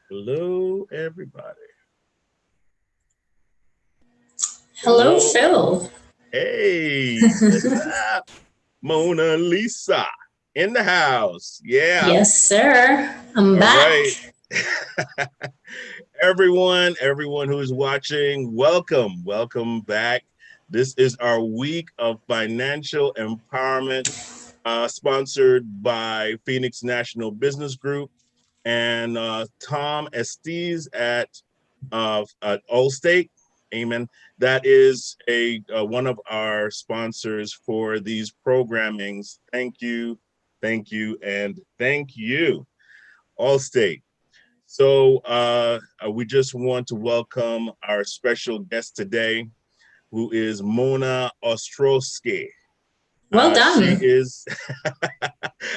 Hello, everybody. Hello, Hello. Phil. Hey, what's up? Mona Lisa in the house. Yeah. Yes, sir. I'm All right. back. Everyone who is watching, welcome back. This is our week of financial empowerment, sponsored by Phoenix National Business Group and Tom Estes at Allstate. Amen. That is a one of our sponsors for these programmings. Thank you, and thank you, Allstate. So we just want to welcome our special guest today, who is Mona Ostrowski. Well She done. is,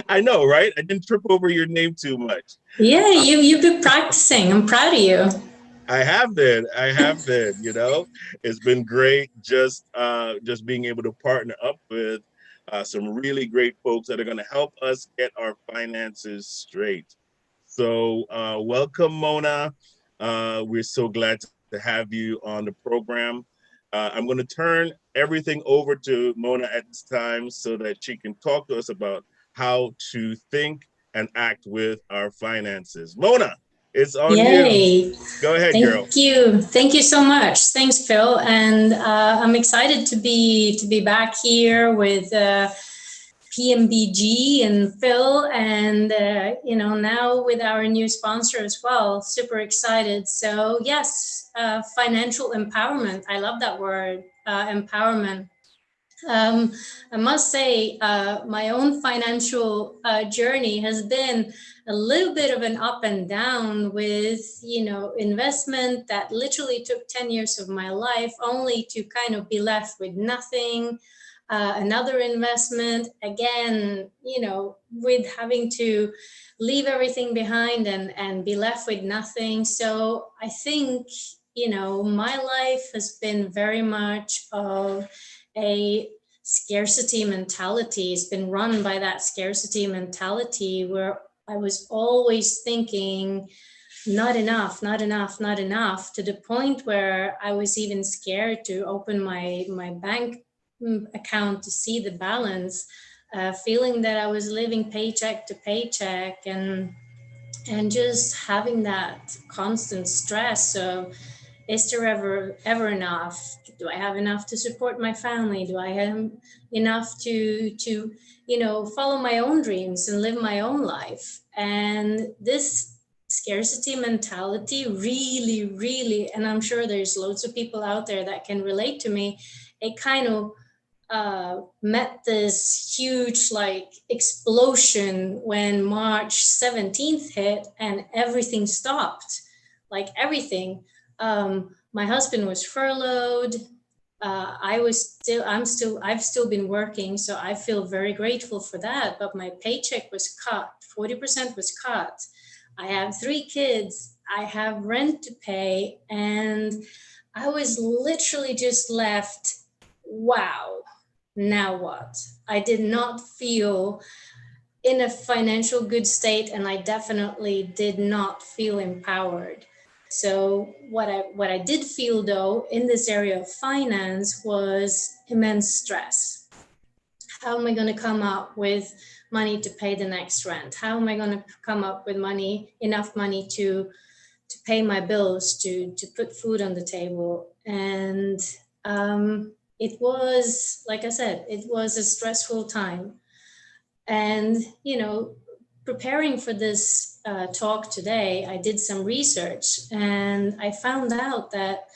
I know, right? I didn't trip over your name too much. Yeah, Uh, you've been practicing. I'm proud of you. I have been. It's been great just being able to partner up with some really great folks that are going to help us get our finances straight. So, welcome, Mona. We're so glad to have you on the program. I'm going to turn everything over to Mona at this time so that she can talk to us about how to think and act with our finances. Mona, it's on you. Yay. Go ahead, girl. Thank you. Thank you so much. Thanks, Phil. And I'm excited to be back here with PMBG and Phil, and now with our new sponsor as well. Super excited. So yes, financial empowerment. I love that word, empowerment. Um, I must say, my own financial journey has been a little bit of an up and down with, investment that literally took 10 years of my life only to kind of be left with nothing. Another investment, again, with having to leave everything behind and be left with nothing. So I think, my life has been very much of a scarcity mentality. It's been run by that scarcity mentality where I was always thinking, not enough, not enough, not enough, to the point where I was even scared to open my bank account to see the balance, feeling that I was living paycheck to paycheck, and just having that constant stress of, is there ever enough? Do I have enough to support my family? Do I have enough to follow my own dreams and live my own life? And this scarcity mentality really, really, and I'm sure there's loads of people out there that can relate to me, it kind of met this huge like explosion when March 17th hit and everything stopped, like everything. My husband was furloughed. I've still been working, so I feel very grateful for that. But my paycheck was cut, 40% was cut. I have 3 kids, I have rent to pay, and I was literally just left, wow, now what? I did not feel in a financial good state, and I definitely did not feel empowered. So what I did feel though in this area of finance was immense stress. How am I going to come up with money to pay the next rent? How am I going to come up with enough money to pay my bills, to put food on the table? And it was, like I said, it was a stressful time. And, preparing for this talk today, I did some research and I found out that,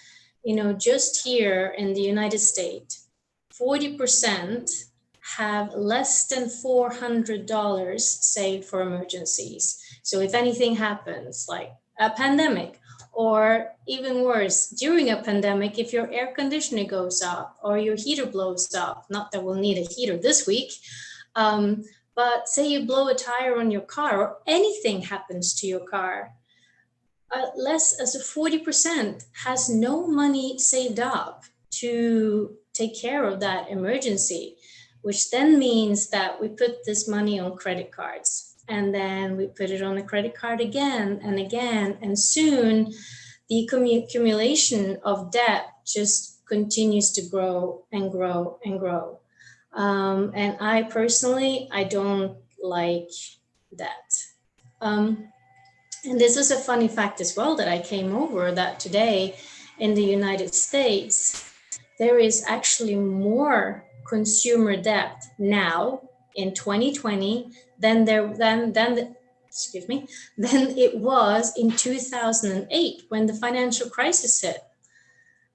just here in the United States, 40% have less than $400 saved for emergencies. So if anything happens, like a pandemic, or even worse, during a pandemic, if your air conditioner goes up or your heater blows up, not that we'll need a heater this week, um, but say you blow a tire on your car or anything happens to your car, less as a 40% has no money saved up to take care of that emergency, which then means that we put this money on credit cards. and then we put it on a credit card again and again, and soon the accumulation of debt just continues to grow and grow and grow. And I personally, I don't like that. Um, and this is a funny fact as well that I came over, that today in the United States, there is actually more consumer debt now in 2020 excuse me, than it was in 2008 when the financial crisis hit.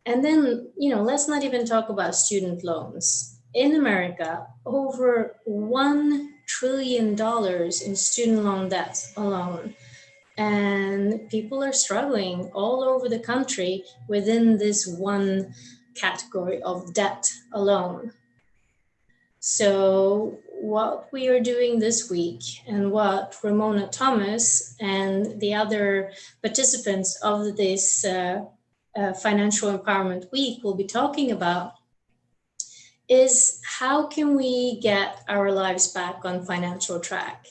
And then, let's not even talk about student loans. In America, over $1 trillion in student loan debt alone. And people are struggling all over the country within this one category of debt alone. So, what we are doing this week, and what Ramona Thomas and the other participants of this Financial Empowerment Week will be talking about, is how can we get our lives back on financial track?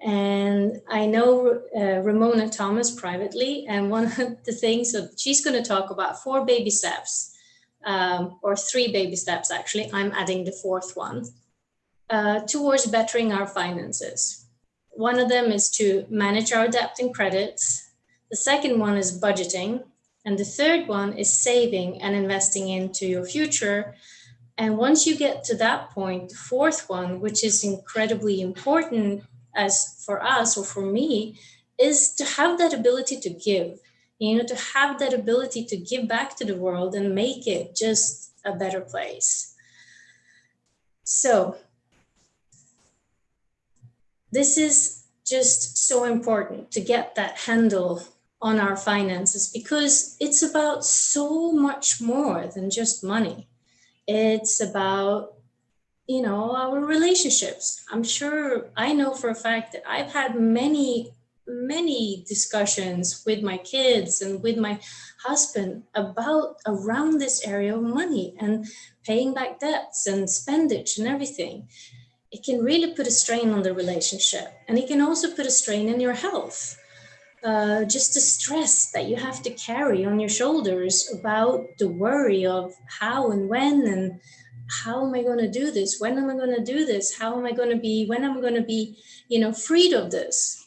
And I know Ramona Thomas privately, and one of the things that she's going to talk about 4 baby steps, or 3 baby steps actually. I'm adding the 4th one, towards bettering our finances. One of them is to manage our debt and credits. The second one is budgeting. And the third one is saving and investing into your future. And once you get to that point, the 4th one, which is incredibly important as for us or for me, is to have that ability to give, to have that ability to give back to the world and make it just a better place. So this is just so important to get that handle on our finances, because it's about so much more than just money. It's about, our relationships. I'm sure, I know for a fact that I've had many discussions with my kids and with my husband about around this area of money and paying back debts and spendage and everything. It can really put a strain on the relationship, and it can also put a strain in your health. Just the stress that you have to carry on your shoulders about the worry of how and when, and how am I going to do this? When am I going to do this? How am I going to be? When am I going to be, freed of this?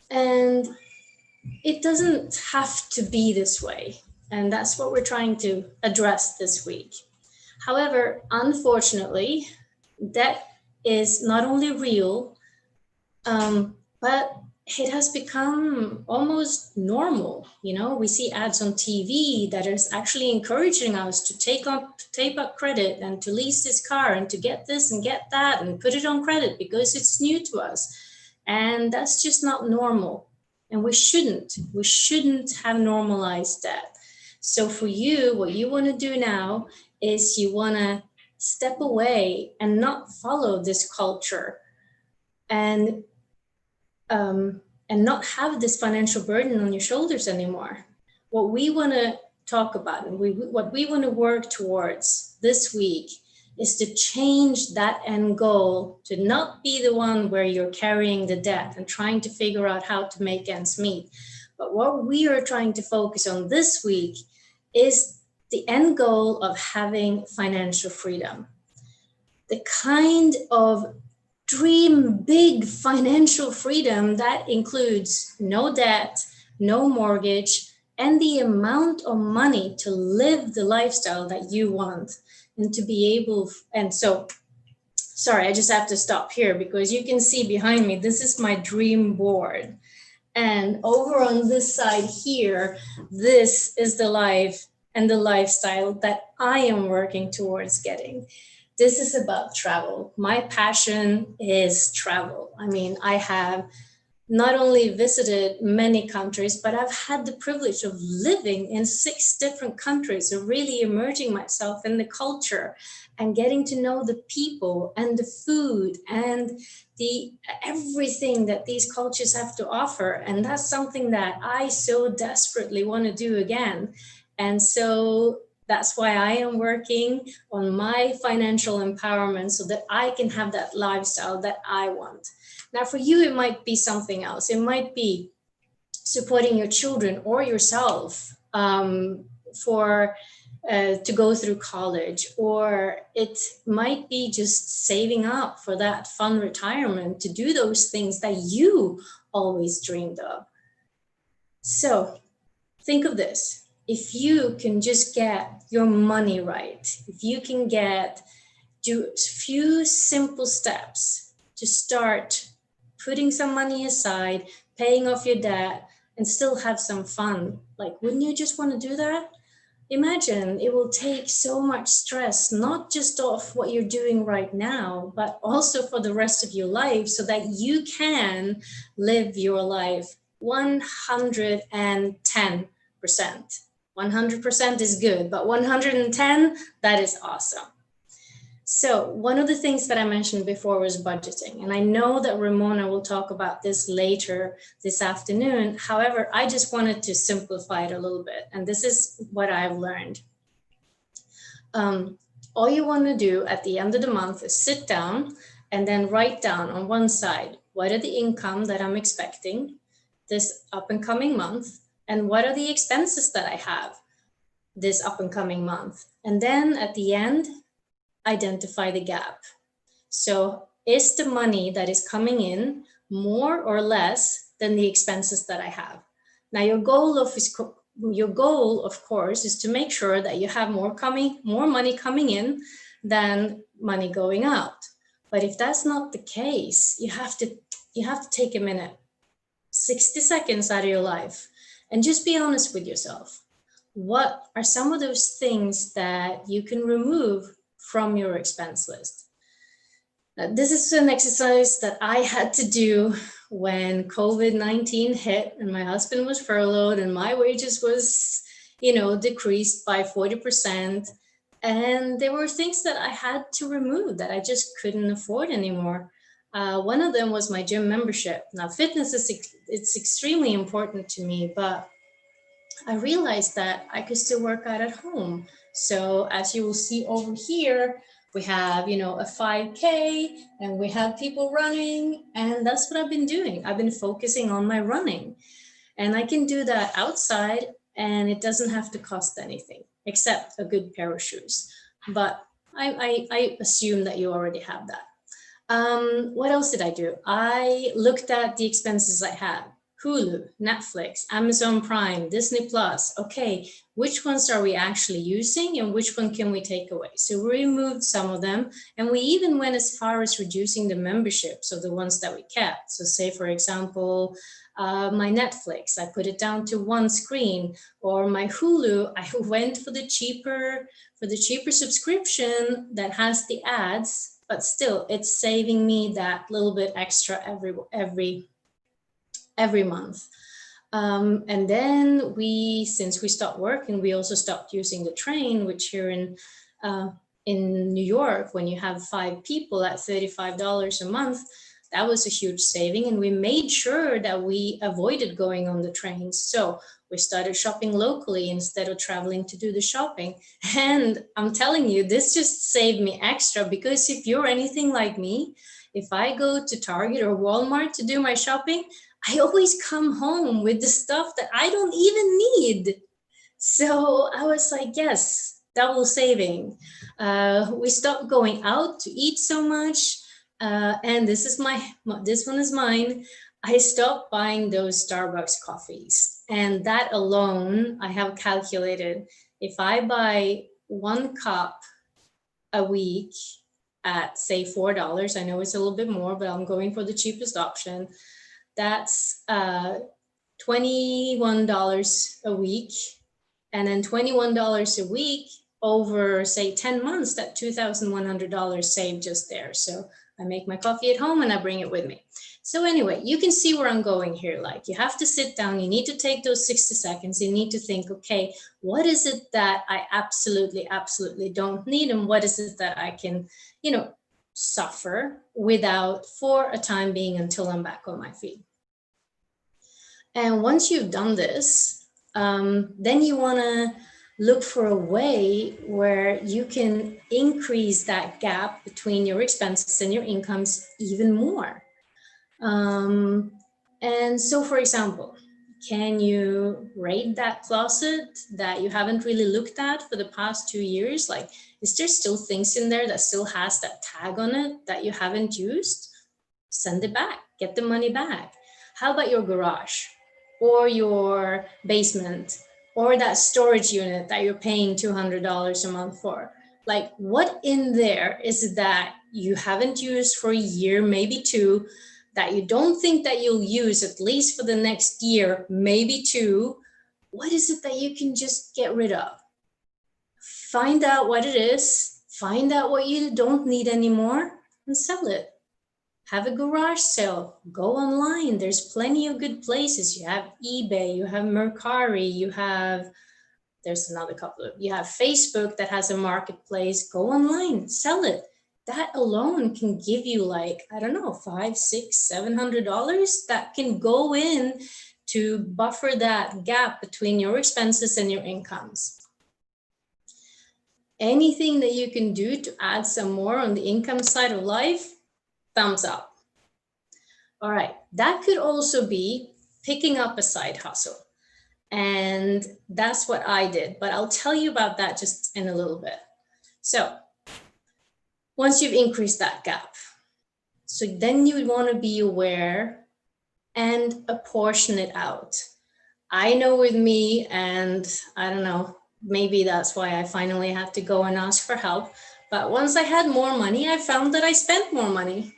And it doesn't have to be this way. And that's what we're trying to address this week. However, unfortunately, debt is not only real, but it has become almost normal. We see ads on TV that is actually encouraging us to take up credit and to lease this car and to get this and get that and put it on credit because it's new to us. And that's just not normal. And we shouldn't have normalized that. So for you, what you want to do now is you want to step away and not follow this culture, and not have this financial burden on your shoulders anymore. What we want to talk about, and what we want to work towards this week, is to change that end goal to not be the one where you're carrying the debt and trying to figure out how to make ends meet. But what we are trying to focus on this week is the end goal of having financial freedom. The kind of dream big financial freedom that includes no debt, no mortgage, and the amount of money to live the lifestyle that you want, and to be able. And so, sorry, I just have to stop here because you can see behind me, this is my dream board. And over on this side here, this is the life and the lifestyle that I am working towards getting. This is about travel. My passion is travel. I mean, I have not only visited many countries, but I've had the privilege of living in 6 different countries, and really immersing myself in the culture and getting to know the people and the food and the everything that these cultures have to offer. And that's something that I so desperately want to do again. And so That's why I am working on my financial empowerment so that I can have that lifestyle that I want. Now, for you, it might be something else. It might be supporting your children or yourself for to go through college, or it might be just saving up for that fun retirement to do those things that you always dreamed of. So think of this. If you can just get your money right, if you can do a few simple steps to start putting some money aside, paying off your debt, and still have some fun, like, wouldn't you just want to do that? Imagine it will take so much stress, not just off what you're doing right now, but also for the rest of your life so that you can live your life 110%. 100% is good, but 110, that is awesome. So one of the things that I mentioned before was budgeting. And I know that Ramona will talk about this later this afternoon. However, I just wanted to simplify it a little bit. And this is what I've learned. All you want to do at the end of the month is sit down and then write down on one side, what are the income that I'm expecting this up and coming month? And what are the expenses that I have this up and coming month? And then at the end, identify the gap. So is the money that is coming in more or less than the expenses that I have? Now your goal, of course, is to make sure that you have more money coming in than money going out. But if that's not the case, you have to take a minute, 60 seconds out of your life, and just be honest with yourself. What are some of those things that you can remove from your expense list? Now, this is an exercise that I had to do when COVID-19 hit and my husband was furloughed and my wages was, decreased by 40%. And there were things that I had to remove that I just couldn't afford anymore. One of them was my gym membership. Now, fitness it's extremely important to me, but I realized that I could still work out at home. So as you will see over here, we have, a 5K and we have people running, and that's what I've been doing. I've been focusing on my running, and I can do that outside and it doesn't have to cost anything except a good pair of shoes. But I assume that you already have that. What else did I do? I looked at the expenses I had. Hulu, Netflix, Amazon Prime, Disney Plus. Okay, which ones are we actually using and which one can we take away? So we removed some of them, and we even went as far as reducing the memberships of the ones that we kept. So say, for example, my Netflix, I put it down to one screen, or my Hulu, I went for the cheaper subscription that has the ads, but still it's saving me that little bit extra every month. And then since we stopped working, we also stopped using the train, which here in New York, when you have 5 people at $35 a month, that was a huge saving. And we made sure that we avoided going on the train. So we started shopping locally instead of traveling to do the shopping. And I'm telling you, this just saved me extra, because if you're anything like me, if I go to Target or Walmart to do my shopping, I always come home with the stuff that I don't even need. So I was like, yes, double saving. We stopped going out to eat so much. And this one is mine. I stopped buying those Starbucks coffees. And that alone, I have calculated, if I buy 1 cup a week at, say, $4, I know it's a little bit more, but I'm going for the cheapest option. That's $21 a week. And then $21 a week over, say, 10 months, that $2,100 saved just there. So I make my coffee at home and I bring it with me. So anyway, you can see where I'm going here. Like, you have to sit down, you need to take those 60 seconds, you need to think, okay, what is it that I absolutely don't need? And what is it that I can, suffer without for a time being until I'm back on my feet? And once you've done this, then you want to look for a way where you can increase that gap between your expenses and your incomes even more. Um, and so, for example, can you rate that closet that you haven't really looked at for the past 2 years? Like, is there still things in there that still has that tag on it that you haven't used? Send it back, get the money back. How about your garage or your basement or that storage unit that you're paying $200 a month for? Like, what in there is it that you haven't used for a year, maybe two, that you don't think that you'll use at least for the next year, maybe two? What is it that you can just get rid of? Find out what it is, find out what you don't need anymore, and sell it. Have a garage sale, go online. There's plenty of good places. You have eBay, you have Mercari, there's another couple of, you have Facebook that has a marketplace. Go online, sell it. That alone can give you, like, I don't know, $500, $600, $700 that can go in to buffer that gap between your expenses and your incomes. Anything that you can do to add some more on the income side of life, thumbs up. All right, that could also be picking up a side hustle. And that's what I did, but I'll tell you about that just in a little bit. So once you've increased that gap, so then you would want to be aware and apportion it out. I know with me, and I don't know, maybe that's why I finally had to go and ask for help. But once I had more money, I found that I spent more money.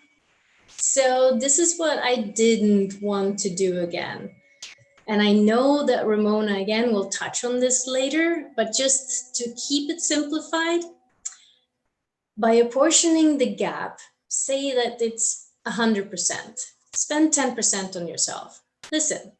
So this is what I didn't want to do again. And I know that Ramona, again, will touch on this later, but just to keep it simplified, by apportioning the gap, say that it's 100%, spend 10% on yourself. Listen,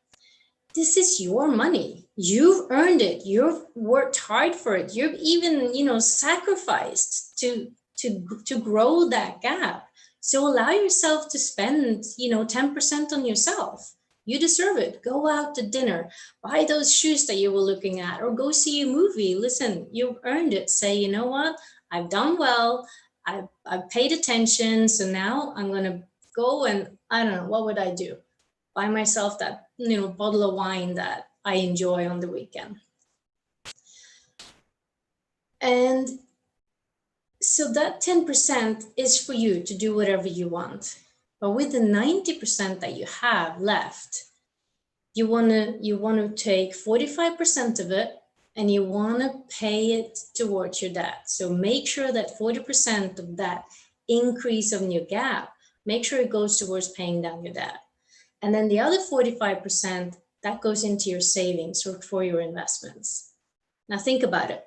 this is your money. You've earned it. You've worked hard for it. You've even, sacrificed to grow that gap. So allow yourself to spend, 10% on yourself. You deserve it. Go out to dinner, buy those shoes that you were looking at, or go see a movie. Listen, you've earned it. Say, you know what? I've done well. I've paid attention. So now I'm going to go and, I don't know, what would I do? Buy myself that, bottle of wine that I enjoy on the weekend. And so that 10% is for you to do whatever you want. But with the 90% that you have left, you want to take 45% of it and you want to pay it towards your debt. So make sure that 40% of that increase of your gap, make sure it goes towards paying down your debt. And then the other 45%, that goes into your savings or for your investments. Now think about it.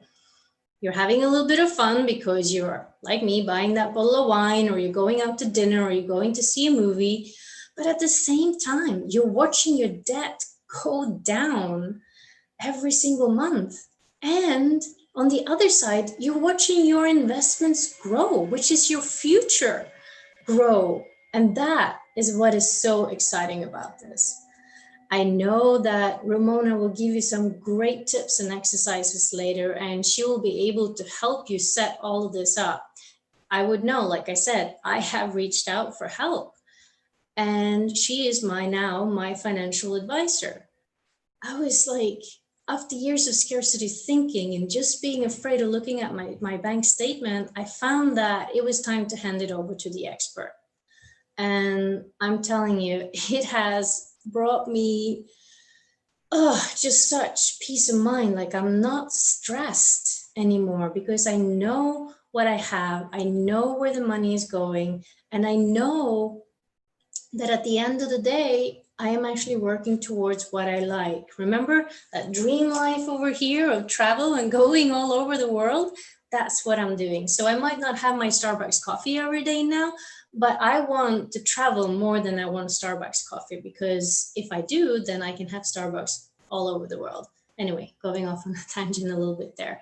You're having a little bit of fun because you're, like me, buying that bottle of wine, or you're going out to dinner, or you're going to see a movie. But at the same time, you're watching your debt go down every single month. And on the other side, you're watching your investments grow, which is your future grow. And that is what is so exciting about this. I know that Ramona will give you some great tips and exercises later, and she will be able to help you set all of this up. I would know, like I said, I have reached out for help, and she is my financial advisor. I was like, after years of scarcity thinking and just being afraid of looking at my bank statement, I found that it was time to hand it over to the expert. And I'm telling you, it has brought me just such peace of mind. Like, I'm not stressed anymore because I know what I have. I know where the money is going. And I know that at the end of the day, I am actually working towards what I like. Remember that dream life over here of travel and going all over the world? That's what I'm doing. So I might not have my Starbucks coffee every day now, but I want to travel more than I want Starbucks coffee, because if I do, then I can have Starbucks all over the world. Anyway, going off on a tangent a little bit there.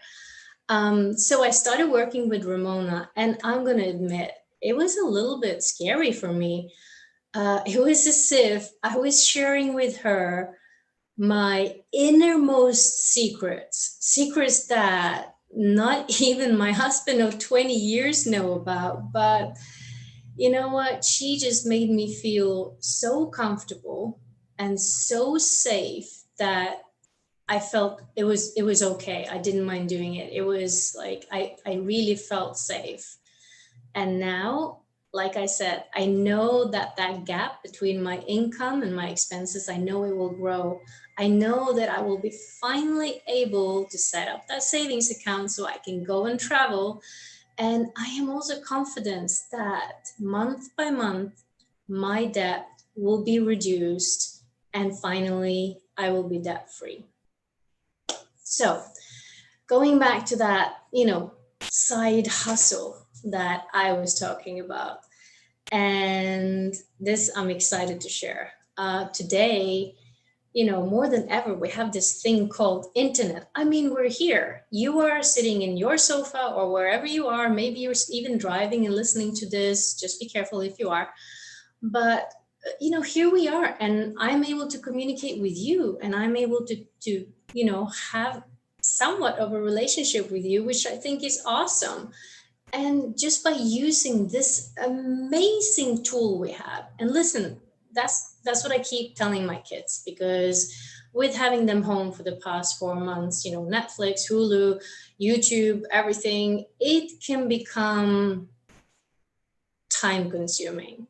So I started working with Ramona, and I'm going to admit, it was a little bit scary for me. It was as if I was sharing with her my innermost secrets that not even my husband of 20 years know about. But you know what? She just made me feel so comfortable and so safe that I felt it was okay. I didn't mind doing it. It was like I really felt safe. And now, like I said, I know that that gap between my income and my expenses, I know it will grow. I know that I will be finally able to set up that savings account so I can go and travel. And I am also confident that month by month, my debt will be reduced and finally I will be debt free. So, going back to that, side hustle that I was talking about, and this I'm excited to share. Today, more than ever, we have this thing called internet. I mean, we're here. You are sitting in your sofa or wherever you are. Maybe you're even driving and listening to this. Just be careful if you are. But here we are, and I'm able to communicate with you, and I'm able to have somewhat of a relationship with you, which I think is awesome. And just by using this amazing tool we have, and listen, that's what I keep telling my kids, because with having them home for the past 4 months, Netflix, Hulu, YouTube, everything, it can become time consuming.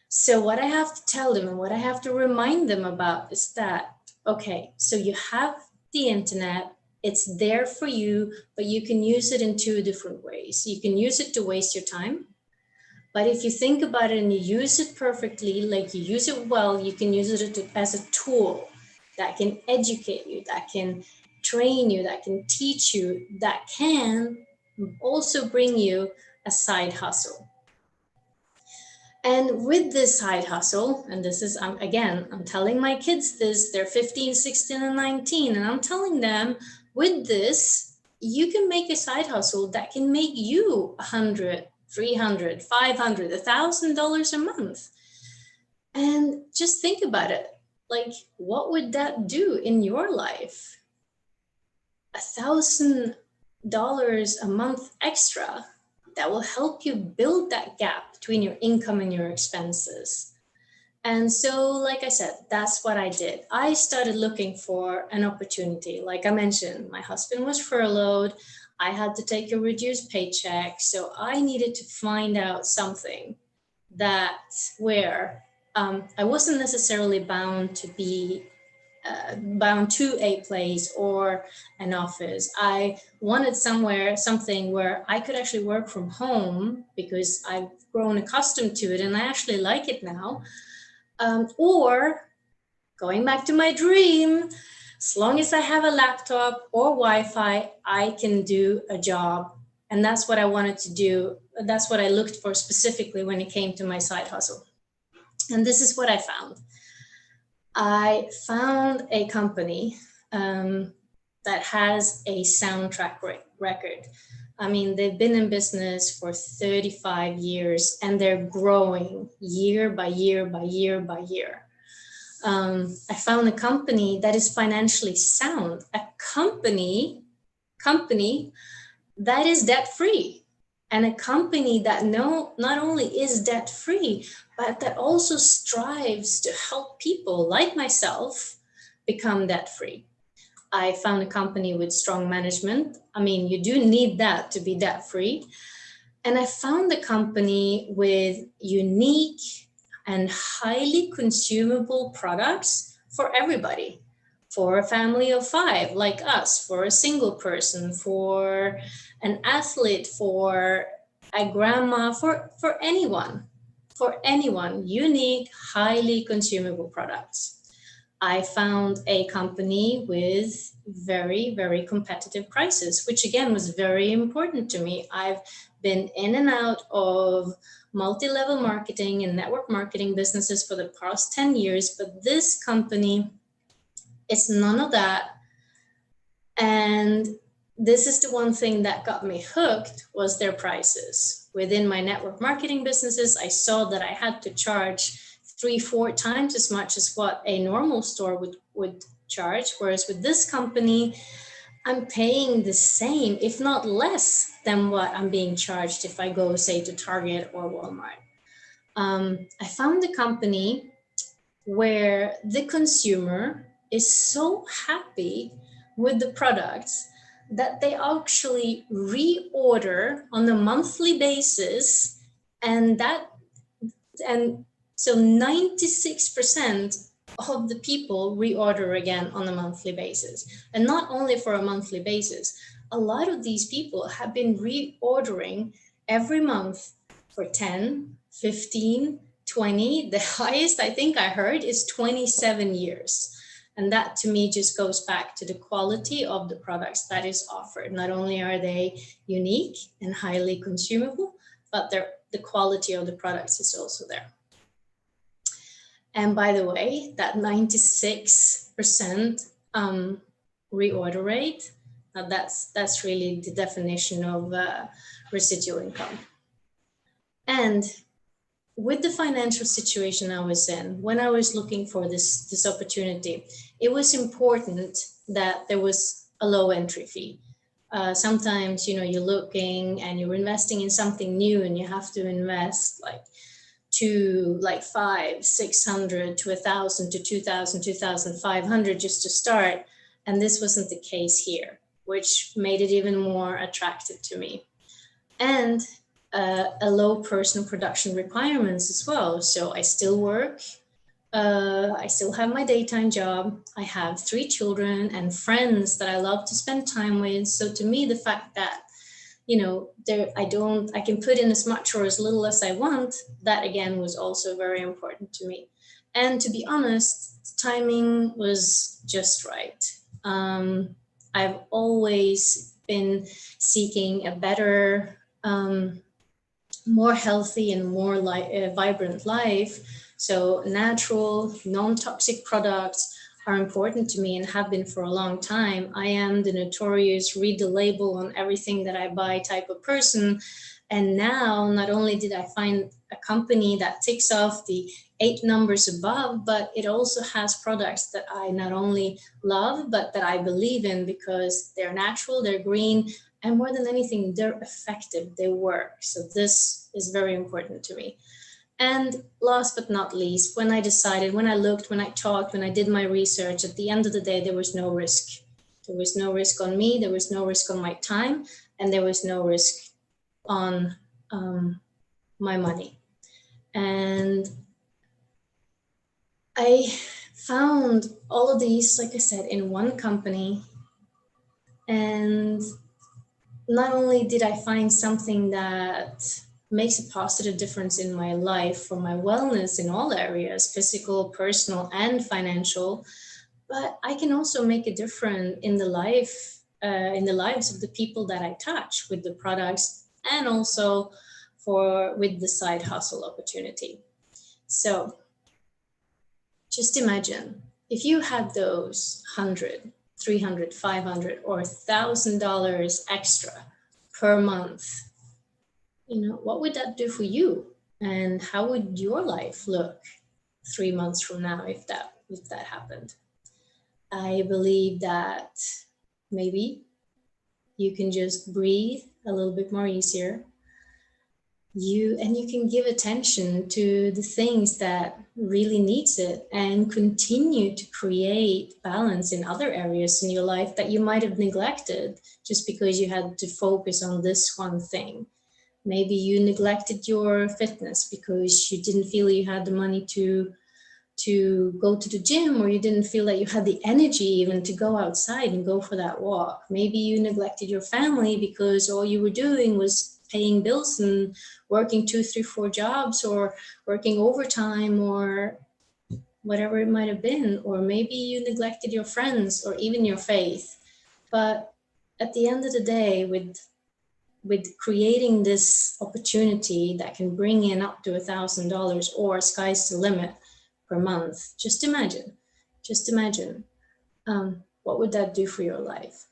So what I have to tell them and what I have to remind them about is that, okay, so you have the internet, it's there for you, but you can use it in two different ways. You can use it to waste your time. But if you think about it and you use it perfectly, like you use it well, you can use it as a tool that can educate you, that can train you, that can teach you, that can also bring you a side hustle. And with this side hustle, and this is, again, I'm telling my kids this, they're 15, 16, and 19, and I'm telling them with this, you can make a side hustle that can make you 100, 300, 500, $1,000 a month. And just think about it. Like, what would that do in your life? $1,000 a month extra that will help you build that gap between your income and your expenses. And so, like I said, that's what I did. I started looking for an opportunity. Like I mentioned, my husband was furloughed. I had to take a reduced paycheck. So I needed to find out something that where I wasn't necessarily bound to a place or an office. I wanted something where I could actually work from home because I've grown accustomed to it and I actually like it now. Or going back to my dream, as long as I have a laptop or Wi-Fi, I can do a job. And that's what I wanted to do. That's what I looked for specifically when it came to my side hustle. And this is what I found. I found a company that has a soundtrack record. I mean, they've been in business for 35 years and they're growing year by year by year by year. I found a company that is financially sound, a company that is debt free, and a company that not only is debt free, but that also strives to help people like myself become debt free. I found a company with strong management. I mean, you do need that to be debt free. And I found a company with unique and highly consumable products for everybody, for a family of 5 like us, for a single person, for an athlete, for a grandma, for anyone, unique, highly consumable products. I found a company with very, very competitive prices, which again was very important to me. I've been in and out of multi-level marketing and network marketing businesses for the past 10 years, but this company is none of that. And this is the one thing that got me hooked was their prices. Within my network marketing businesses, I saw that I had to charge 3-4 times as much as what a normal store would charge. Whereas with this company, I'm paying the same, if not less, than what I'm being charged if I go, say, to Target or Walmart. I found a company where the consumer is so happy with the products that they actually reorder on a monthly basis, and that and so 96% of the people reorder again on a monthly basis. And not only for a monthly basis, a lot of these people have been reordering every month for 10, 15, 20. The highest I think I heard is 27 years. And that to me just goes back to the quality of the products that is offered. Not only are they unique and highly consumable, but the quality of the products is also there. And by the way, that 96% reorder rate, that's really the definition of residual income. And with the financial situation I was in, when I was looking for this opportunity, it was important that there was a low entry fee. Sometimes, you're looking and you're investing in something new and you have to invest like 500, 600 to 1,000 to 2,000, 2,500 just to start. And this wasn't the case here, which made it even more attractive to me. And a low personal production requirements as well. So I still work. I still have my daytime job. I have 3 children and friends that I love to spend time with. So to me, the fact that I can put in as much or as little as I want, that again was also very important to me. And to be honest, timing was just right. I've always been seeking a better, more healthy and more vibrant life. So natural, non-toxic products are important to me and have been for a long time. I am the notorious read the label on everything that I buy type of person. And now not only did I find a company that ticks off the 8 numbers above, but it also has products that I not only love, but that I believe in because they're natural, they're green, and more than anything, they're effective, they work. So this is very important to me. And last but not least, when I decided, when I looked, when I talked, when I did my research, at the end of the day, there was no risk. There was no risk on me, there was no risk on my time, and there was no risk on my money. And I found all of these, like I said, in one company. And not only did I find something that makes a positive difference in my life for my wellness in all areas, physical, personal, and financial, but I can also make a difference in the lives of the people that I touch with the products and also with the side hustle opportunity. So just imagine if you had those 100, 300, 500, or $1,000 extra per month, what would that do for you? And how would your life look 3 months from now if that happened? I believe that maybe you can just breathe a little bit more easier. You can give attention to the things that really needs it and continue to create balance in other areas in your life that you might have neglected just because you had to focus on this one thing. Maybe you neglected your fitness because you didn't feel you had the money to go to the gym, or you didn't feel that you had the energy even to go outside and go for that walk. Maybe you neglected your family because all you were doing was paying bills and working 2, 3, 4 jobs, or working overtime, or whatever it might have been. Or maybe you neglected your friends or even your faith. But at the end of the day, with creating this opportunity that can bring in up to $1,000 or sky's the limit per month, just imagine, what would that do for your life?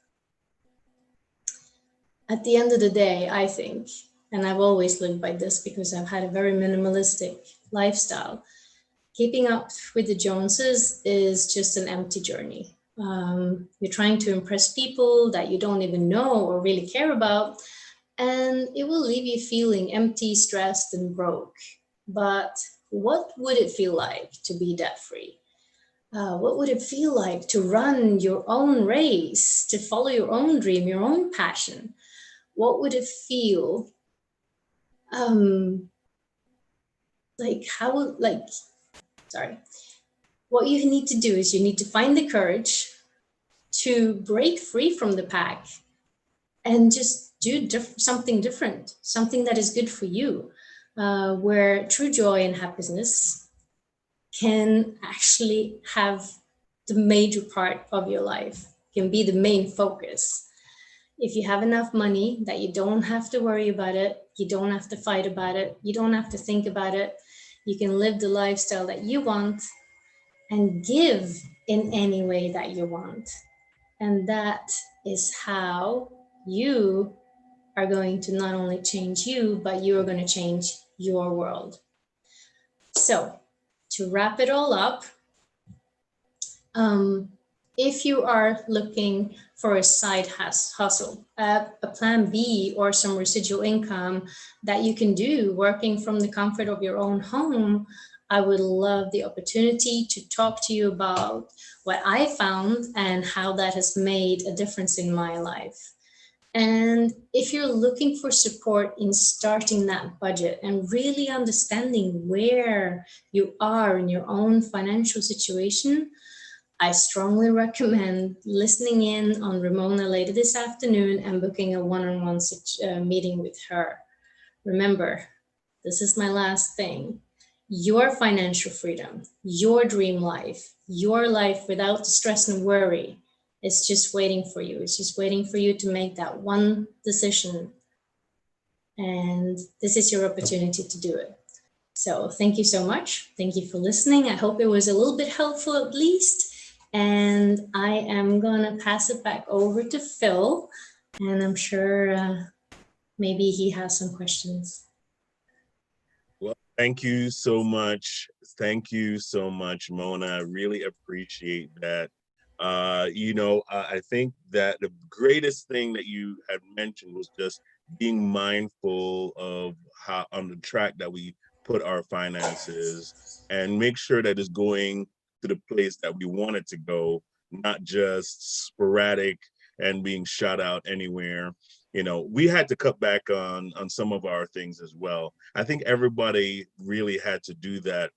At the end of the day, I think, and I've always lived by this because I've had a very minimalistic lifestyle, keeping up with the Joneses is just an empty journey. You're trying to impress people that you don't even know or really care about, and it will leave you feeling empty, stressed, and broke. But what would it feel like to be debt free? What would it feel like to run your own race, to follow your own dream, your own passion? What would it feel um, like? Sorry. What you need to do is you need to find the courage to break free from the pack and just do something different, something that is good for you, where true joy and happiness can actually have the major part of your life, can be the main focus. If you have enough money that you don't have to worry about it, you don't have to fight about it, you don't have to think about it, you can live the lifestyle that you want and give in any way that you want. And that is how you are going to not only change you, but you are going to change your world. So, to wrap it all up, um, if you are looking for a side hustle, a plan B, or some residual income that you can do working from the comfort of your own home, I would love the opportunity to talk to you about what I found and how that has made a difference in my life. And if you're looking for support in starting that budget and really understanding where you are in your own financial situation, I strongly recommend listening in on Ramona later this afternoon and booking a one-on-one meeting with her. Remember, this is my last thing. Your financial freedom, your dream life, your life without the stress and worry is just waiting for you. It's just waiting for you to make that one decision. And this is your opportunity to do it. So thank you so much. Thank you for listening. I hope it was a little bit helpful at least. And I am going to pass it back over to Phil. And I'm sure maybe he has some questions. Well, thank you so much. Thank you so much, Mona. I really appreciate that. I think that the greatest thing that you had mentioned was just being mindful of how on the track that we put our finances and make sure that it's going to the place that we want it to go, not just sporadic and being shot out anywhere. We had to cut back on some of our things as well. I think everybody really had to do that,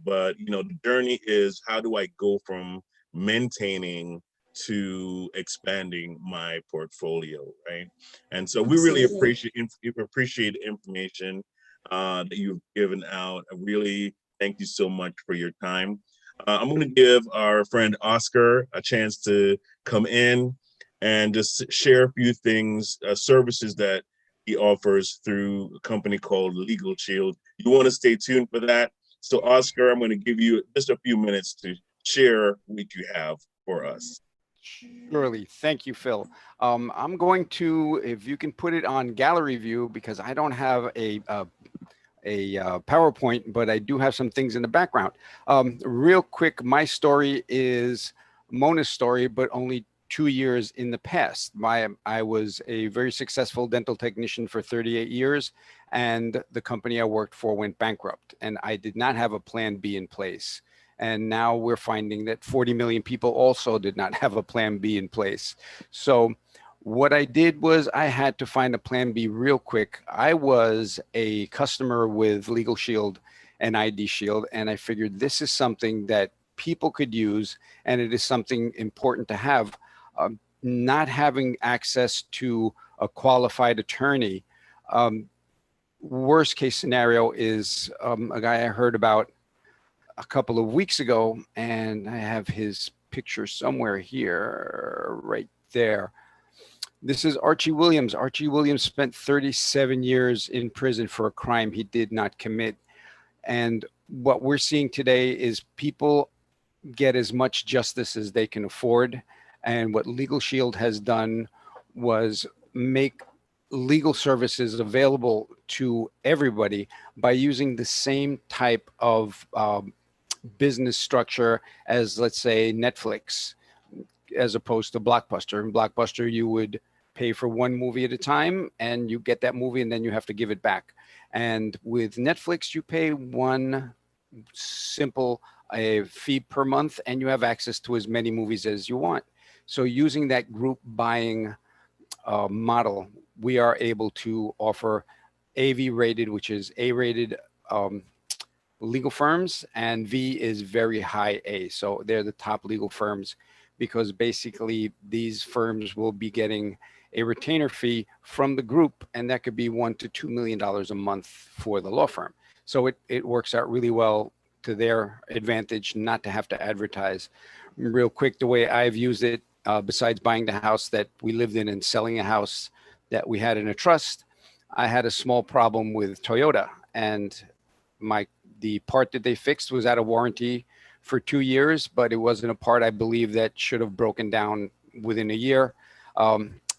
but the journey is, how do I go from maintaining to expanding my portfolio, right? And so we really Absolutely. appreciate the information that you've given out. I really thank you so much for your time. I'm going to give our friend Oscar a chance to come in and just share a few things, services that he offers through a company called Legal Shield. You want to stay tuned for that. So, Oscar, I'm going to give you just a few minutes to share what you have for us. Surely. Thank you, Phil. I'm going to, if you can put it on gallery view, because I don't have a PowerPoint, but I do have some things in the background. Real quick, my story is Mona's story, but only 2 years in the past. I was a very successful dental technician for 38 years, and the company I worked for went bankrupt, and I did not have a plan B in place. And now we're finding that 40 million people also did not have a plan B in place. So what I did was I had to find a plan B real quick. I was a customer with Legal Shield and ID Shield, and I figured this is something that people could use, and it is something important to have. Not having access to a qualified attorney, worst case scenario is a guy I heard about a couple of weeks ago, and I have his picture somewhere here, right there. This is Archie Williams. Archie Williams spent 37 years in prison for a crime he did not commit. And what we're seeing today is people get as much justice as they can afford. And what Legal Shield has done was make legal services available to everybody by using the same type of business structure as, let's say, Netflix. as opposed to Blockbuster. In Blockbuster, you would pay for one movie at a time and you get that movie and then you have to give it back. And with Netflix, you pay one simple a fee per month and you have access to as many movies as you want. So using that group buying model, we are able to offer AV rated, which is A rated um, legal firms, and V is very high A. So they're the top legal firms because basically these firms will be getting a retainer fee from the group, and that could be $1 to $2 million a month for the law firm. So it works out really well to their advantage not to have to advertise. Real quick, the way I've used it, besides buying the house that we lived in and selling a house that we had in a trust, I had a small problem with Toyota, and my the part that they fixed was out of warranty for 2 years, but it wasn't a part I believe that should have broken down within a year.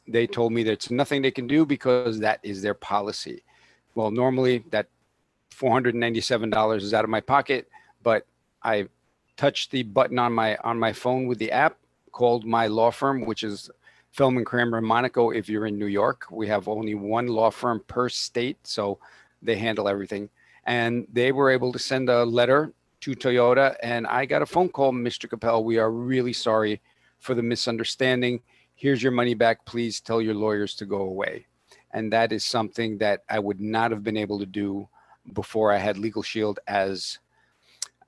They told me there's nothing they can do because that is their policy. Well, normally that $497 is out of my pocket, but I touched the button on my phone with the app, called my law firm, which is Feldman Kramer and Monaco. If you're in New York, we have only one law firm per state, so they handle everything. And they were able to send a letter to Toyota, and I got a phone call, Mr. Capel, we are really sorry for the misunderstanding. Here's your money back. Please tell your lawyers to go away. And that is something that I would not have been able to do before I had Legal Shield as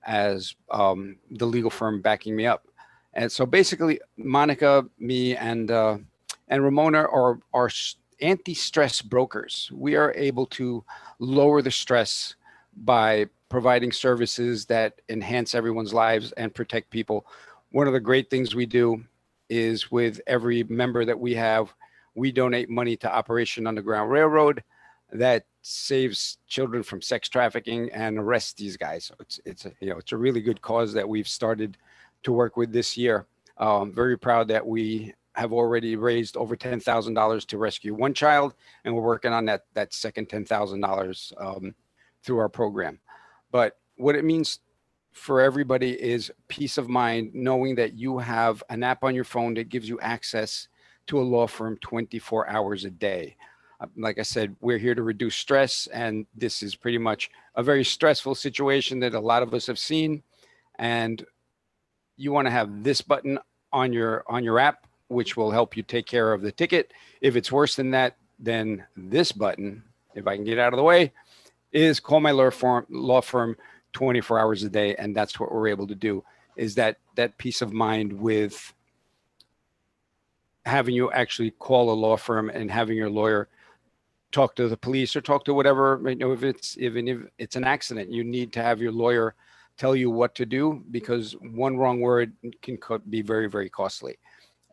the legal firm backing me up. And so basically, Monica, me, and Ramona are anti-stress brokers. We are able to lower the stress by providing services that enhance everyone's lives and protect people. One of the great things we do is with every member that we have, we donate money to Operation Underground Railroad that saves children from sex trafficking and arrests these guys. So it's a really good cause that we've started to work with this year. Very proud that we have already raised over $10,000 to rescue one child, and we're working on that second $10,000 through our program. But what it means for everybody is peace of mind, knowing that you have an app on your phone that gives you access to a law firm 24 hours a day. Like I said, we're here to reduce stress, and this is pretty much a very stressful situation that a lot of us have seen. And you want to have this button on your app, which will help you take care of the ticket. If it's worse than that, then this button, if I can get out of the way, is call my law firm 24 hours a day. And that's what we're able to do, is that peace of mind with having you actually call a law firm and having your lawyer talk to the police or talk to whatever, if it's an accident, you need to have your lawyer tell you what to do, because one wrong word can be very, very costly.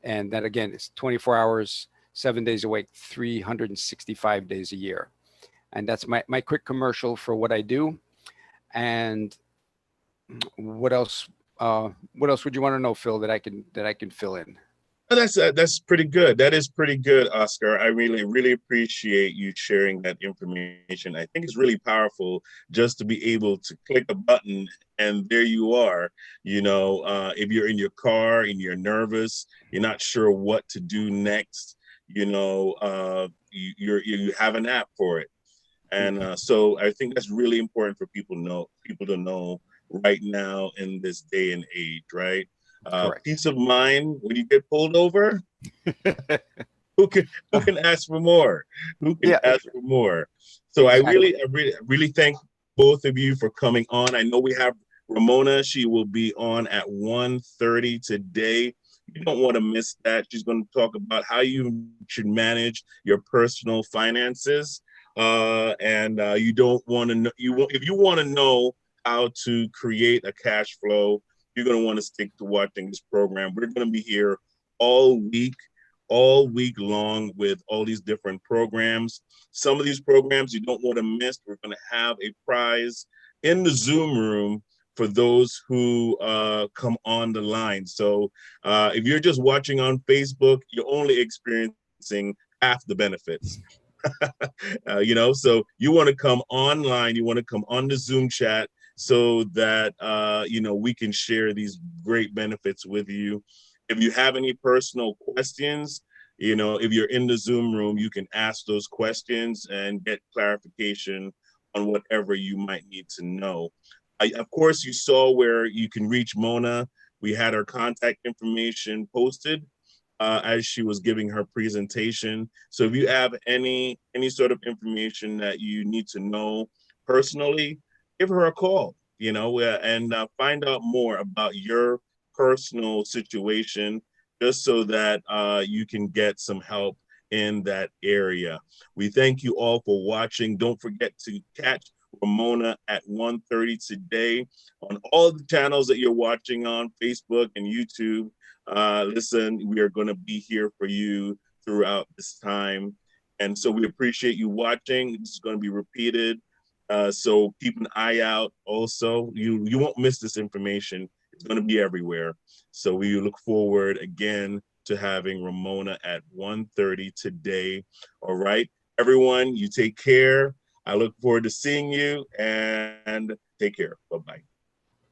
And that, again, is 24 hours, 7 days a week, 365 days a year. And that's my quick commercial for what I do. And what else would you want to know, Phil, that I can fill in? That's pretty good. That is pretty good, Oscar. I really, really appreciate you sharing that information. I think it's really powerful just to be able to click a button and there you are. If you're in your car and you're nervous, you're not sure what to do next, you have an app for it. And so I think that's really important for people to know right now in this day and age, right? Peace of mind when you get pulled over. who can ask for more? Who can ask for more? So exactly. I really thank both of you for coming on. I know we have Ramona. She will be on at 1:30 today. You don't want to miss that. She's going to talk about how you should manage your personal finances. You don't want to know, if you want to know how to create a cash flow, you're going to want to stick to watching this program. We're going to be here all week long with all these different programs. Some of these programs you don't want to miss. We're going to have a prize in the Zoom room for those who come on the line. So if you're just watching on Facebook, you're only experiencing half the benefits. So you want to come online, you want to come on the Zoom chat so that, we can share these great benefits with you. If you have any personal questions, if you're in the Zoom room, you can ask those questions and get clarification on whatever you might need to know. Of course, you saw where you can reach Mona. We had her contact information posted as she was giving her presentation. So if you have any sort of information that you need to know personally, give her a call, and find out more about your personal situation, just so that you can get some help in that area. We thank you all for watching. Don't forget to catch Ramona at 1:30 today on all the channels that you're watching on Facebook and YouTube. Listen, we are going to be here for you throughout this time. And so we appreciate you watching. This is going to be repeated. So keep an eye out also. You won't miss this information. It's going to be everywhere. So we look forward again to having Ramona at 1:30 today. All right, everyone, you take care. I look forward to seeing you, and take care. Bye-bye.